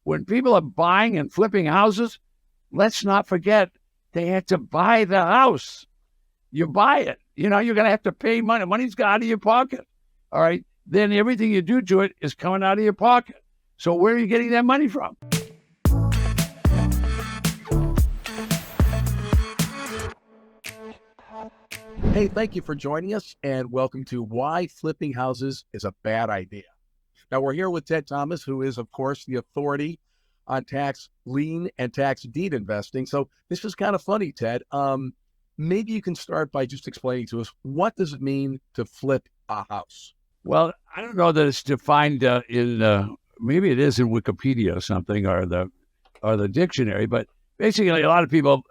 when people are buying and flipping houses, let's not forget they had to buy the house. You buy it. You're going to have to pay money. Money's out of your pocket. All right. Then everything you do to it is coming out of your pocket. So where are you getting that money from? Hey, thank you for joining us, and welcome to Why Flipping Houses is a Bad Idea. Now, we're here with Ted Thomas, who is, of course, the authority on tax lien and tax deed investing. So this is kind of funny, Ted. Maybe you can start by just explaining to us, what does it mean to flip a house? Well, I don't know that it's defined maybe it is in Wikipedia or something, or the dictionary, but basically a lot of people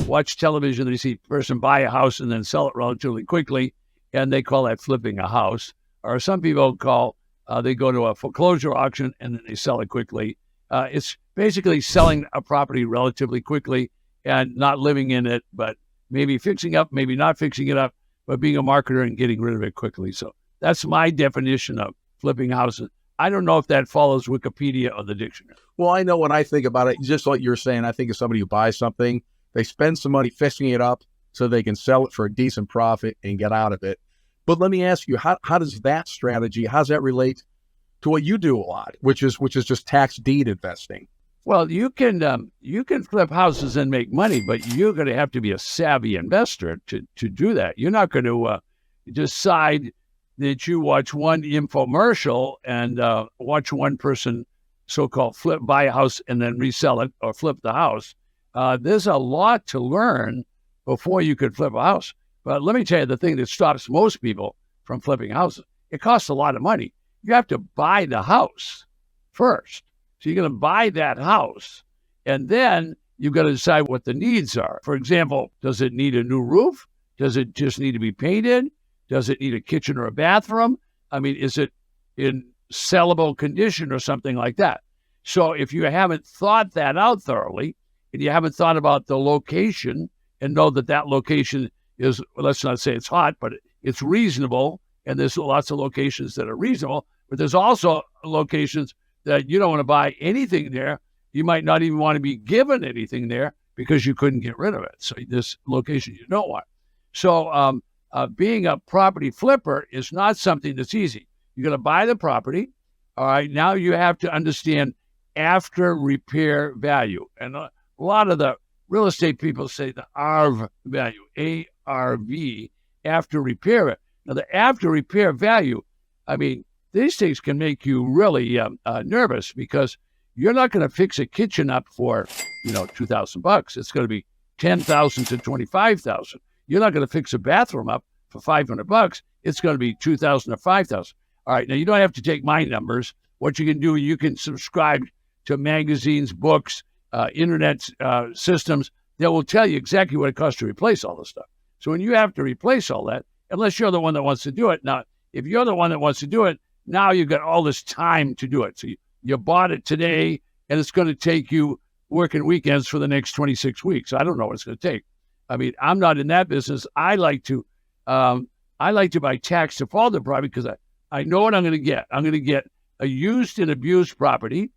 watch television, they see a person buy a house and then sell it relatively quickly, and they call that flipping a house. Or some people they go to a foreclosure auction and then they sell it quickly. It's basically selling a property relatively quickly and not living in it, but maybe fixing up, maybe not fixing it up, but being a marketer and getting rid of it quickly. So that's my definition of flipping houses. I don't know if that follows Wikipedia or the dictionary. Well, I know when I think about it, just like you're saying, I think of somebody who buys something, they spend some money fixing it up so they can sell it for a decent profit and get out of it. But let me ask you, how does that strategy, how does that relate to what you do a lot, which is just tax deed investing? Well, you can flip houses and make money, but you're going to have to be a savvy investor to do that. You're not going to decide that you watch one infomercial and watch one person so-called buy a house and then resell it or flip the house. There's a lot to learn before you could flip a house. But let me tell you, the thing that stops most people from flipping houses, it costs a lot of money. You have to buy the house first. So you're going to buy that house, and then you've got to decide what the needs are. For example, does it need a new roof? Does it just need to be painted? Does it need a kitchen or a bathroom? I mean, is it in sellable condition or something like that? So if you haven't thought that out thoroughly, and you haven't thought about the location and know that location is, let's not say it's hot, but it's reasonable, and there's lots of locations that are reasonable, but there's also locations that you don't want to buy anything there. You might not even want to be given anything there because you couldn't get rid of it. So this location you don't want. So being a property flipper is not something that's easy. You're going to buy the property. All right. Now you have to understand after repair value. And a lot of the real estate people say the ARV value, A-R-V, after repair. Now the after repair value, I mean, these things can make you really nervous, because you're not going to fix a kitchen up for, $2,000. It's going to be $10,000 to $25,000. You're not going to fix a bathroom up for $500. It's going to be $2,000 or $5,000. All right. Now you don't have to take my numbers. What you can do, you can subscribe to magazines, books, internet systems that will tell you exactly what it costs to replace all this stuff. So when you have to replace all that, unless you're the one that wants to do it. Now, if you're the one that wants to do it, now you've got all this time to do it. So you bought it today, and it's going to take you working weekends for the next 26 weeks. I don't know what it's going to take. I mean, I'm not in that business. I like to buy tax defaulted property because I know what I'm going to get. I'm going to get a used and abused property.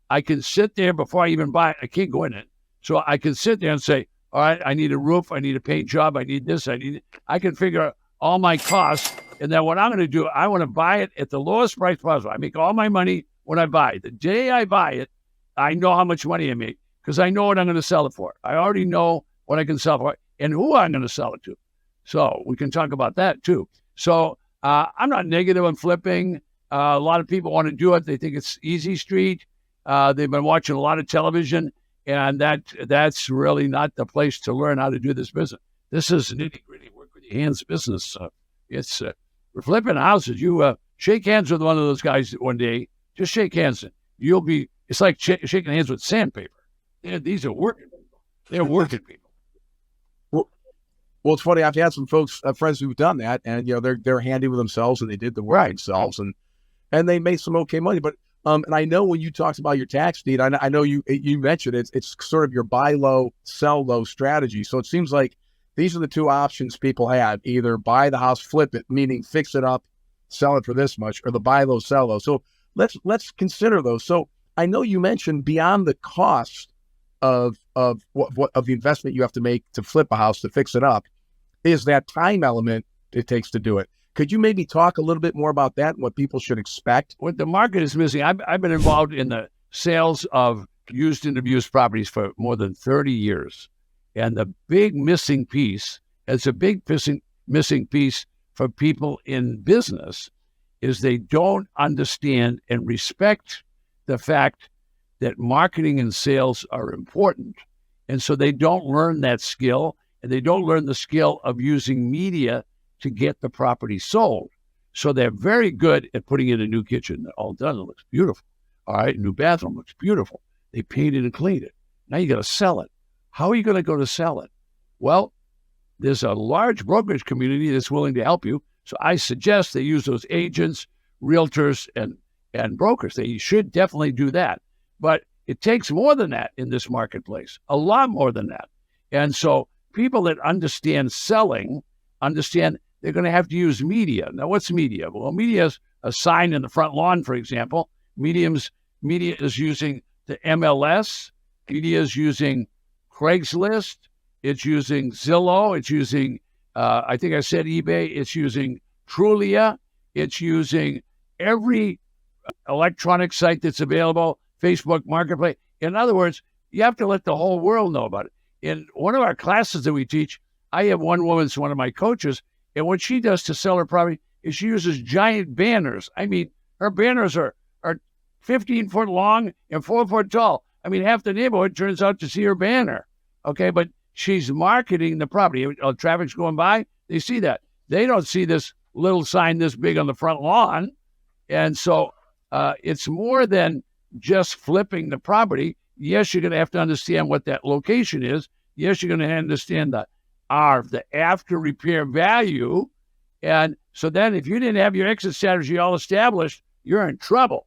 I can sit there before I even buy it. I can't go in it. So I can sit there and say, all right, I need a roof. I need a paint job. I need this. I can figure out all my costs. And then what I'm going to do, I want to buy it at the lowest price possible. I make all my money when I buy it. The day I buy it, I know how much money I make because I know what I'm going to sell it for. I already know what I can sell for and who I'm going to sell it to. So we can talk about that too. So I'm not negative on flipping. A lot of people want to do it. They think it's easy street. They've been watching a lot of television, and that's really not the place to learn how to do this business. This is nitty-gritty work with your hands business. We're flipping houses. You shake hands with one of those guys one day. Just shake hands. It's like shaking hands with sandpaper. These are working people. They're working people. Well, it's funny. I've had some friends who've done that, and they're handy with themselves, and they did the work themselves, and they made some okay money. But and I know when you talked about your tax deed, I know you mentioned it's sort of your buy low, sell low strategy. So it seems like these are the two options people have: either buy the house, flip it, meaning fix it up, sell it for this much, or the buy low, sell low. So let's consider those. So I know you mentioned beyond the cost of the investment you have to make to flip a house, to fix it up, is that time element it takes to do it. Could you maybe talk a little bit more about that and what people should expect? What the market is missing, I've been involved in the sales of used and abused properties for more than 30 years. And the big missing piece, it's a big missing piece for people in business, is they don't understand and respect the fact that marketing and sales are important. And so they don't learn that skill, and they don't learn the skill of using media to get the property sold. So they're very good at putting in a new kitchen. They're all done. It looks beautiful. All right, new bathroom looks beautiful. They painted and cleaned it. Now you got to sell it. How are you going to go to sell it? Well, there's a large brokerage community that's willing to help you. So I suggest they use those agents, realtors, and brokers. They should definitely do that. But it takes more than that in this marketplace, a lot more than that. And so people that understand selling understand they're going to have to use media. Now, what's media? Well, media is a sign in the front lawn, for example. Media is using the MLS. Media is using Craigslist. It's using Zillow. It's using, I think I said eBay. It's using Trulia. It's using every electronic site that's available, Facebook Marketplace. In other words, you have to let the whole world know about it. In one of our classes that we teach, I have one woman's one of my coaches, and what she does to sell her property is she uses giant banners. I mean, her banners are 15 foot long and 4 foot tall. I mean, half the neighborhood turns out to see her banner. Okay, but she's marketing the property. Traffic's going by, they see that. They don't see this little sign this big on the front lawn. And so it's more than just flipping the property. Yes, you're going to have to understand what that location is. Yes, you're going to understand the after repair value. And so then if you didn't have your exit strategy all established, you're in trouble,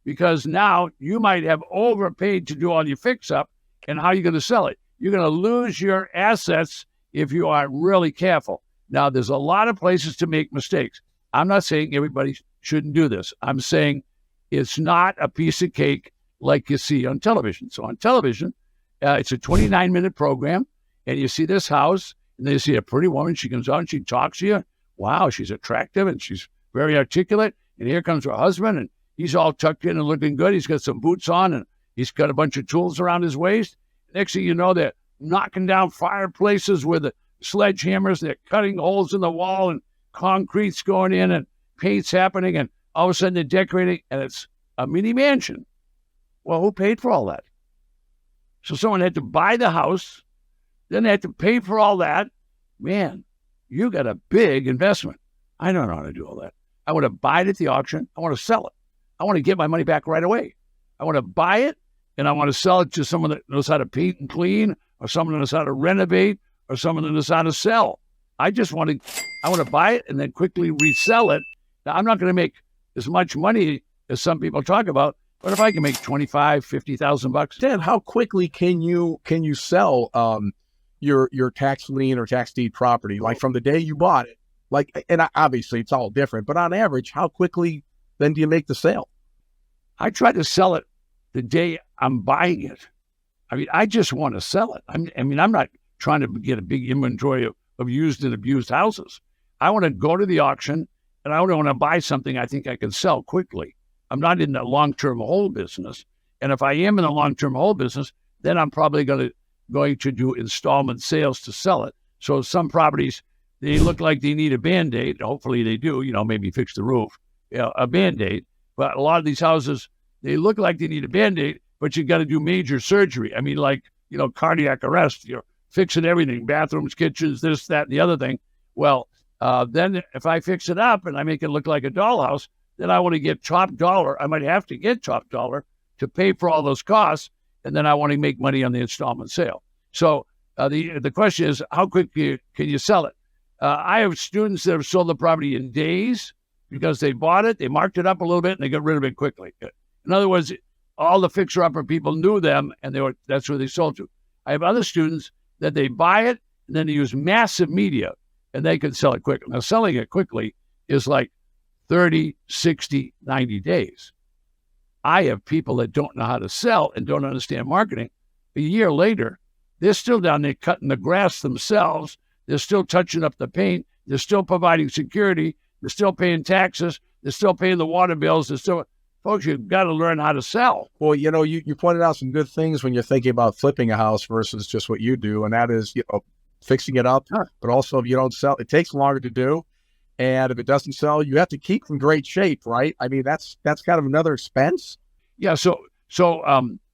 because now you might have overpaid to do all your fix up. And how are you going to sell it? You're going to lose your assets if you aren't really careful. Now, there's a lot of places to make mistakes. I'm not saying everybody shouldn't do this. I'm saying it's not a piece of cake like you see on television. So on television, it's a 29-minute program, and you see this house, and then you see a pretty woman. She comes out and she talks to you. Wow, she's attractive, and she's very articulate. And here comes her husband, and he's all tucked in and looking good. He's got some boots on, and he's got a bunch of tools around his waist. Next thing you know, they're knocking down fireplaces with the sledgehammers. They're cutting holes in the wall, and concrete's going in, and paint's happening, and all of a sudden they're decorating, and it's a mini mansion. Well, who paid for all that? So someone had to buy the house, then they had to pay for all that. Man, you got a big investment. I don't know how to do all that. I want to buy it at the auction. I want to sell it. I want to get my money back right away. I want to buy it, and I want to sell it to someone that knows how to paint and clean, or someone that knows how to renovate, or someone that knows how to sell. I want to buy it and then quickly resell it. Now, I'm not going to make as much money as some people talk about, but if I can make $25,000, $50,000, Dan, how quickly can you sell your tax lien or tax deed property? Like from the day you bought it, and obviously it's all different, but on average, how quickly then do you make the sale? I try to sell it the day I'm buying it. I mean, I just want to sell it. I'm not trying to get a big inventory of used and abused houses. I want to go to the auction, and I want to buy something I think I can sell quickly. I'm not in the long-term hold business. And if I am in the long-term hold business, then I'm probably going to do installment sales to sell it. So some properties, they look like they need a Band-Aid. Hopefully they do, maybe fix the roof, a Band-Aid. But a lot of these houses, they look like they need a Band-Aid, but you got to do major surgery. I mean, like, cardiac arrest, you're fixing everything, bathrooms, kitchens, this, that, and the other thing. Well, then if I fix it up and I make it look like a dollhouse, then I want to get top dollar. I might have to get top dollar to pay for all those costs, and then I want to make money on the installment sale. So the question is, how quickly can you sell it? I have students that have sold the property in days because they bought it, they marked it up a little bit, and they got rid of it quickly. In other words, all the fixer-upper people knew them, and that's where they sold to. I have other students that they buy it, and then they use massive media, and they can sell it quickly. Now, selling it quickly is like 30, 60, 90 days. I have people that don't know how to sell and don't understand marketing. A year later, they're still down there cutting the grass themselves. They're still touching up the paint. They're still providing security. They're still paying taxes. They're still paying the water bills. Folks, you've got to learn how to sell. Well, you pointed out some good things when you're thinking about flipping a house versus just what you do, and that is, fixing it up. Sure. But also, if you don't sell, it takes longer to do. And if it doesn't sell, you have to keep in great shape, right? I mean, that's kind of another expense. Yeah. So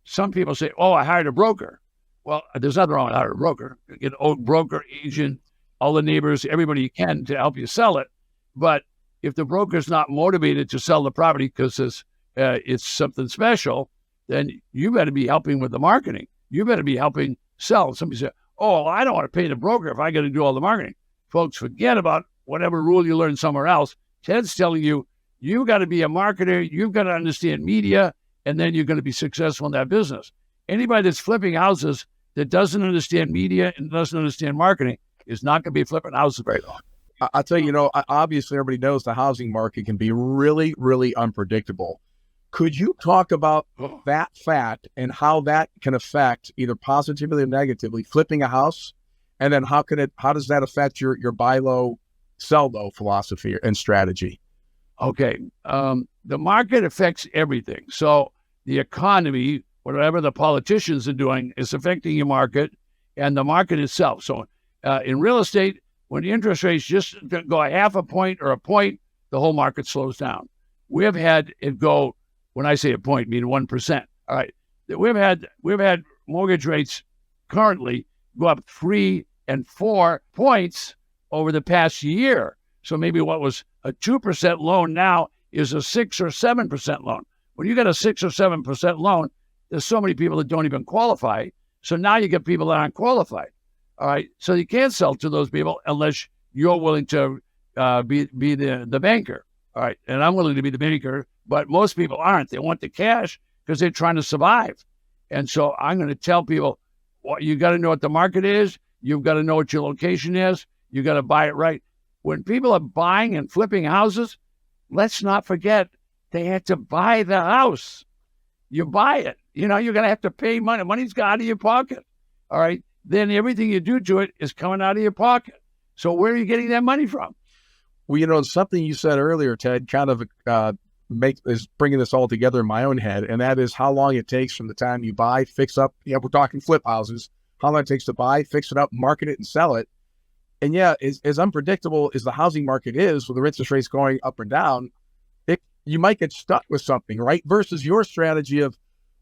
some people say, "Oh, I hired a broker." Well, there's nothing wrong with hiring a broker. You get an old broker, agent, all the neighbors, everybody you can to help you sell it. But if the broker's not motivated to sell the property because it's something special, then you better be helping with the marketing. You better be helping sell. Somebody say, "Oh, I don't want to pay the broker if I got to do all the marketing." Folks, forget about whatever rule you learned somewhere else. Ted's telling you, you've got to be a marketer. You've got to understand media, and then you're going to be successful in that business. Anybody that's flipping houses that doesn't understand media and doesn't understand marketing is not going to be flipping houses very long. I'll tell you, obviously everybody knows the housing market can be really, really unpredictable. Could you talk about that fact and how that can affect either positively or negatively flipping a house? And then how does that affect your buy low, sell low philosophy and strategy? Okay. The market affects everything. So the economy, whatever the politicians are doing, is affecting your market and the market itself. So in real estate, when the interest rates just go a half a point or a point, the whole market slows down. We have had it go, when I say a point, I mean 1%. All right. We've had mortgage rates currently go up 3 and 4 points over the past year. So maybe what was a 2% loan now is a 6 or 7% loan. When you get a 6 or 7% loan, there's so many people that don't even qualify. So now you get people that aren't qualified. All right. So you can't sell to those people unless you're willing to be the banker. All right. And I'm willing to be the banker, but most people aren't. They want the cash because they're trying to survive. And so I'm going to tell people, you got to know what the market is. You've got to know what your location is. You got to buy it right. When people are buying and flipping houses, let's not forget they had to buy the house. You buy it. You're going to have to pay money. Money's out of your pocket. All right. Then everything you do to it is coming out of your pocket. So where are you getting that money from? Well, something you said earlier, Ted, kind of is bringing this all together in my own head, and that is how long it takes from the time you buy, fix up. Yeah, we're talking flip houses. How long it takes to buy, fix it up, market it, and sell it. And yeah, as unpredictable as the housing market is, with the interest rates going up or down, you might get stuck with something, right? Versus your strategy of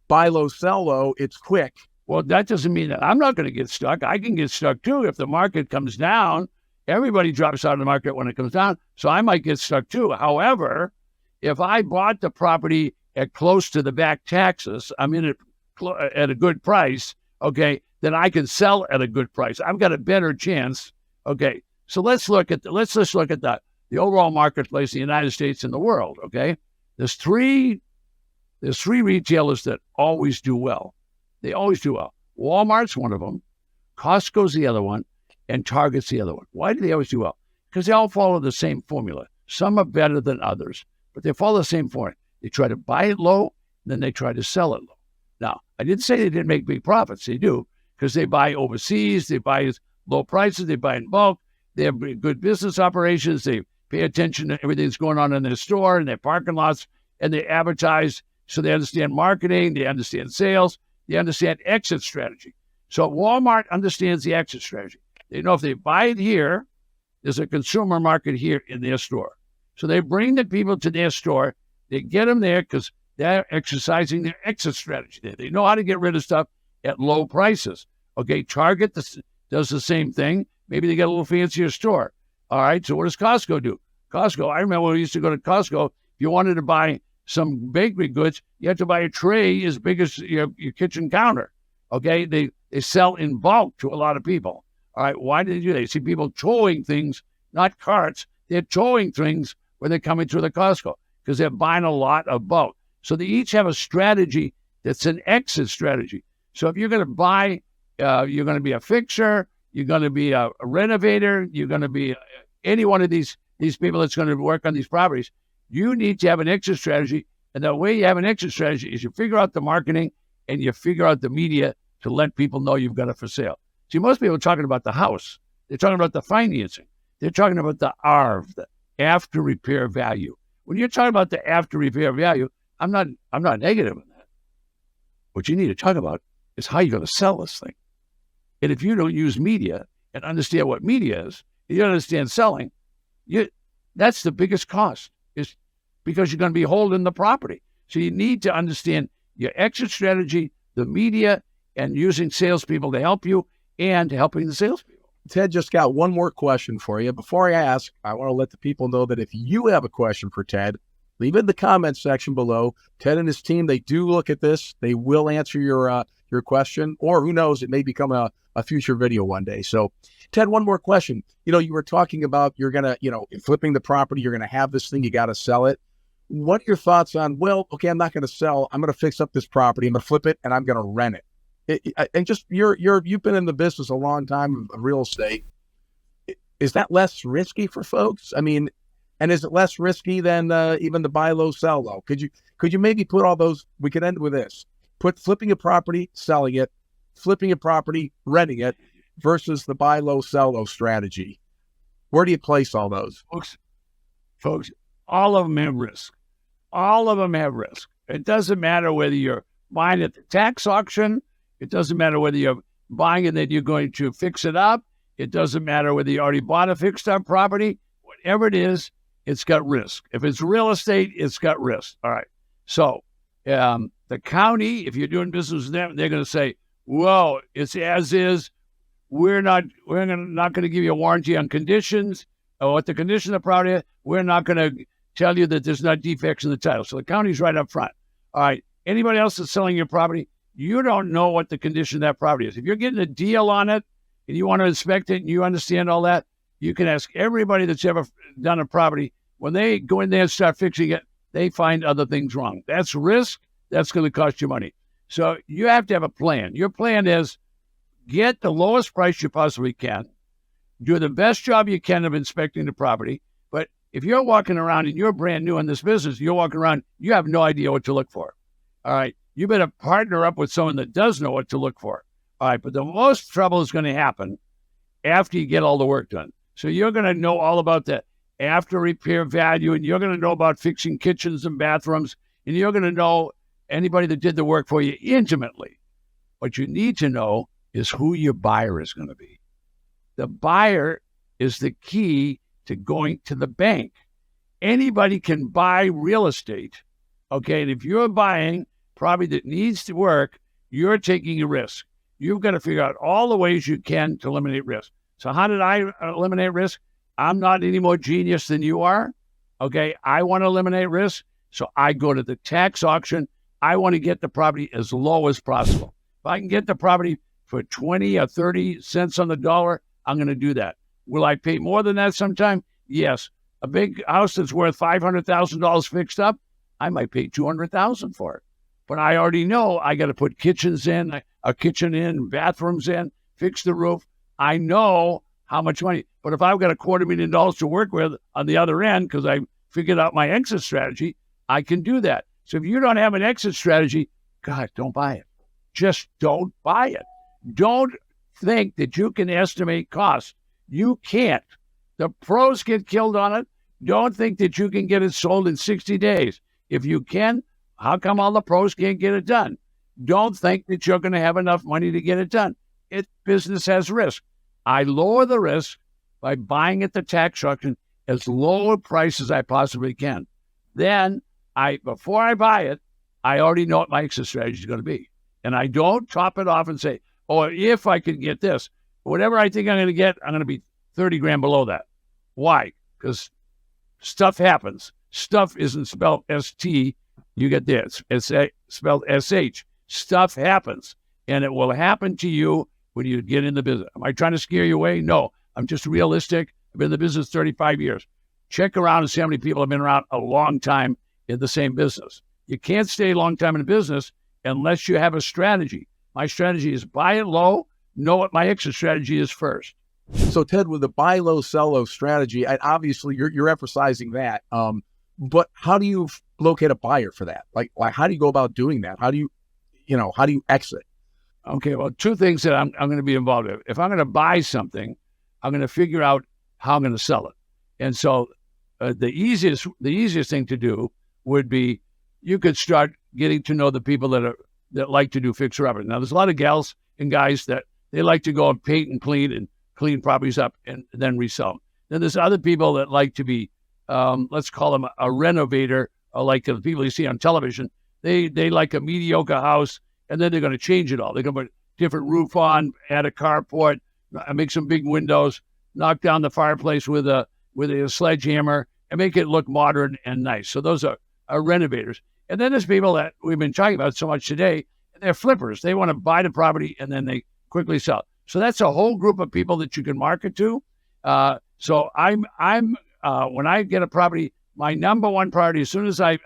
buy low, sell low. It's quick. Well, that doesn't mean that I'm not going to get stuck. I can get stuck too. If the market comes down, everybody drops out of the market when it comes down. So I might get stuck too. However, if I bought the property at close to the back taxes, I'm in it at a good price, okay, then I can sell at a good price. I've got a better chance. Okay. So let's just look at the overall marketplace in the United States and the world. Okay. There's three retailers that always do well. They always do well. Walmart's one of them, Costco's the other one, and Target's the other one. Why do they always do well? Because they all follow the same formula. Some are better than others, but they follow the same formula. They try to buy it low, then they try to sell it low. Now, I didn't say they didn't make big profits. They do, because they buy overseas, they buy at low prices, they buy in bulk, they have good business operations, they pay attention to everything that's going on in their store and their parking lots, and they advertise, so they understand marketing, they understand sales, they understand exit strategy. So Walmart understands the exit strategy. They know if they buy it here, there's a consumer market here in their store. So they bring the people to their store, they get them there because they're exercising their exit strategy there. They know how to get rid of stuff at low prices. Okay, Target does the same thing. Maybe they get a little fancier store. All right, so what does Costco do? Costco, I remember when we used to go to Costco, if you wanted to buy some bakery goods, you have to buy a tray as big as your kitchen counter. Okay, they sell in bulk to a lot of people. All right, why do they do that? You see people towing things, not carts. They're towing things when they're coming to the Costco because they're buying a lot of bulk. So they each have a strategy that's an exit strategy. So if you're going to buy, you're going to be a fixer, you're going to be a renovator, you're going to be any one of these people that's going to work on these properties, you need to have an exit strategy And the way you have an exit strategy is you figure out the marketing and you figure out the media to let people know you've got it for sale. See, most people are talking about the house. They're talking about the financing. They're talking about the ARV, the after repair value. When you're talking about the after repair value, I'm not negative on that. What you need to talk about is how you're going to sell this thing. And if you don't use media and understand what media is, and you don't understand selling, that's the biggest cost, is because you're going to be holding the property. So you need to understand your exit strategy, the media, and using salespeople to help you and helping the salespeople. Ted, just got one more question for you. Before I ask, I want to let the people know that if you have a question for Ted, leave it in the comments section below. Ted and his team, they do look at this. They will answer your question, or who knows, it may become a future video one day. So, Ted, one more question. You were talking about you're going to, flipping the property, you're going to have this thing, you got to sell it. What are your thoughts on, well, okay, I'm not going to sell. I'm going to fix up this property. I'm going to flip it and I'm going to rent it. And just you've been in the business a long time of real estate. Is that less risky for folks? I mean, and is it less risky than even the buy low, sell low? Could you maybe put all those? We could end with this: put flipping a property, selling it, flipping a property, renting it, versus the buy low, sell low strategy. Where do you place all those, folks? All of them have risk. All of them have risk. It doesn't matter whether you're buying at the tax auction. It doesn't matter whether you're buying it that you're going to fix it up. It doesn't matter whether you already bought a fixed up property. Whatever it is, it's got risk. If it's real estate, it's got risk. All right. So the county, if you're doing business with them, they're going to say, whoa, it's as is. We're not going to give you a warranty on conditions or what the condition of the property is. We're not going to tell you that there's not defects in the title. So the county's right up front. All right. Anybody else that's selling your property, you don't know what the condition of that property is. If you're getting a deal on it and you want to inspect it and you understand all that, you can ask everybody that's ever done a property. When they go in there and start fixing it, they find other things wrong. That's risk. That's going to cost you money. So you have to have a plan. Your plan is get the lowest price you possibly can, do the best job you can of inspecting the property. But if you're walking around and you're brand new in this business, you're walking around, you have no idea what to look for. All right. You better partner up with someone that does know what to look for. All right. But the most trouble is going to happen after you get all the work done. So you're going to know all about the after repair value, and you're going to know about fixing kitchens and bathrooms, and you're going to know anybody that did the work for you intimately. What you need to know is who your buyer is going to be. The buyer is the key to going to the bank. Anybody can buy real estate. Okay. And if you're buying property that needs to work, you're taking a risk. You've got to figure out all the ways you can to eliminate risk. So how did I eliminate risk? I'm not any more genius than you are. Okay. I want to eliminate risk. So I go to the tax auction. I want to get the property as low as possible. If I can get the property for 20 or 30 cents on the dollar, I'm going to do that. Will I pay more than that sometime? Yes. A big house that's worth $500,000 fixed up, I might pay $200,000 for it. But I already know I got to put kitchens in, a kitchen in, bathrooms in, fix the roof. I know how much money. But if I've got $250,000 to work with on the other end, because I figured out my exit strategy, I can do that. So if you don't have an exit strategy, God, don't buy it. Just don't buy it. Don't think that you can estimate costs. You can't. The pros get killed on it. Don't think that you can get it sold in 60 days. If you can, how come all the pros can't get it done? Don't think that you're going to have enough money to get it done. Business has risk. I lower the risk by buying at the tax auction as low a price as I possibly can. Then, before I buy it, I already know what my exit strategy is going to be. And I don't top it off and say, oh, if I can get this, whatever I think I'm going to get, I'm going to be 30 grand below that. Why? Because stuff happens. Stuff isn't spelled S-T. You get this. It's spelled S-H. Stuff happens. And it will happen to you when you get in the business. Am I trying to scare you away? No. I'm just realistic. I've been in the business 35 years. Check around and see how many people have been around a long time in the same business. You can't stay a long time in a business unless you have a strategy. My strategy is buy it low, know what my exit strategy is first. So Ted, with the buy low, sell low strategy, and obviously you're emphasizing that. But how do you locate a buyer for that? Like how do you go about doing that? How do you exit? Okay, well, two things that I'm going to be involved with. If I'm going to buy something, I'm going to figure out how I'm going to sell it. And so the easiest thing to do would be you could start getting to know the people that like to do fixer-upper. Now, there's a lot of gals and guys that they like to go and paint and clean properties up and then resell them. Then there's other people that like to be, let's call them a renovator, or like the people you see on television. They like a mediocre house, and then they're going to change it all. They're going to put a different roof on, add a carport, make some big windows, knock down the fireplace with a sledgehammer, and make it look modern and nice. So those are renovators. And then there's people that we've been talking about so much today, and they're flippers. They want to buy the property and then they quickly sell it. So that's a whole group of people that you can market to. So I'm when I get a property, my number one priority as soon as I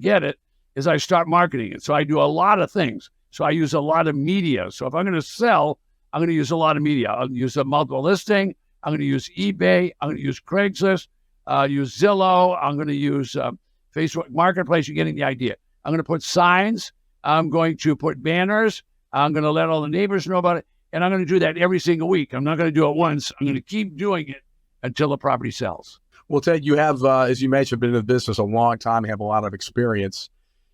get it is I start marketing it. So I do a lot of things. So I use a lot of media. So if I'm going to sell, I'm going to use a lot of media. I'll use a multiple listing. I'm going to use eBay. I'm going to use Craigslist, use Zillow. I'm going to use Facebook Marketplace. You're getting the idea. I'm going to put signs. I'm going to put banners. I'm going to let all the neighbors know about it. And I'm going to do that every single week. I'm not going to do it once. I'm going to keep doing it until the property sells. Well, Ted, you have, as you mentioned, been in the business a long time, have a lot of experience.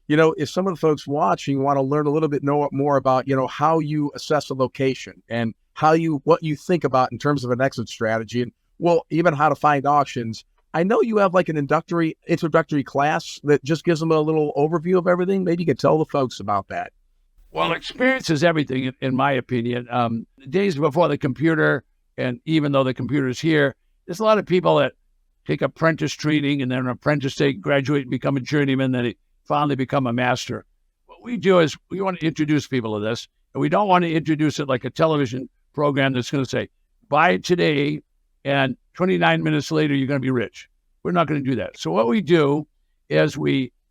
If some of the folks watching want to learn a little bit more about, how you assess a location and what you think about in terms of an exit strategy, and even how to find auctions. I know you have like an introductory class that just gives them a little overview of everything. Maybe you could tell the folks about that. Well, experience is everything, in my opinion. The days before the computer, and even though the computer is here, there's a lot of people that take apprentice training, and then an apprentice, they graduate and become a journeyman, then they finally become a master. What we do is we want to introduce people to this, and we don't want to introduce it like a television program that's going to say, buy it today, and 29 minutes later, you're going to be rich. We're not going to do that. So what we do is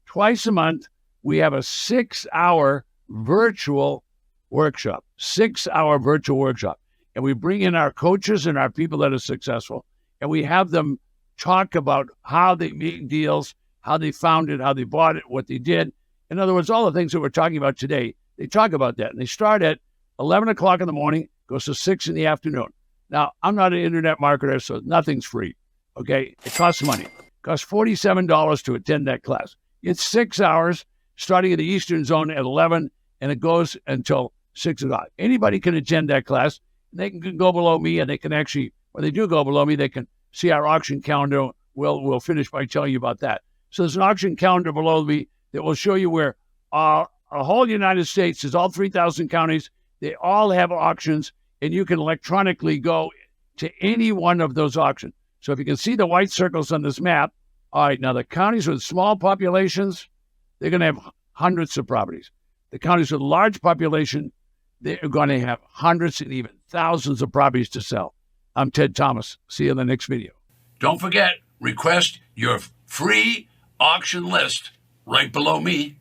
twice a month, we have a 6-hour virtual workshop, 6-hour virtual workshop. And we bring in our coaches and our people that are successful, and we have them talk about how they made deals, how they found it, how they bought it, what they did. In other words, all the things that we're talking about today, they talk about that. And they start at 11 o'clock in the morning, goes to 6 in the afternoon. Now, I'm not an internet marketer, so nothing's free, okay? It costs money. It costs $47 to attend that class. It's 6 hours, starting in the Eastern Zone at 11, and it goes until 6 o'clock. Anybody can attend that class. They can go below me, and they can actually, when they do go below me, they can see our auction calendar. We'll finish by telling you about that. So there's an auction calendar below me that will show you where a whole United States, there's all 3,000 counties, they all have auctions, and you can electronically go to any one of those auctions. So if you can see the white circles on this map, all right, now the counties with small populations, they're going to have hundreds of properties. The counties with large population, they're going to have hundreds and even thousands of properties to sell. I'm Ted Thomas. See you in the next video. Don't forget, request your free auction list right below me.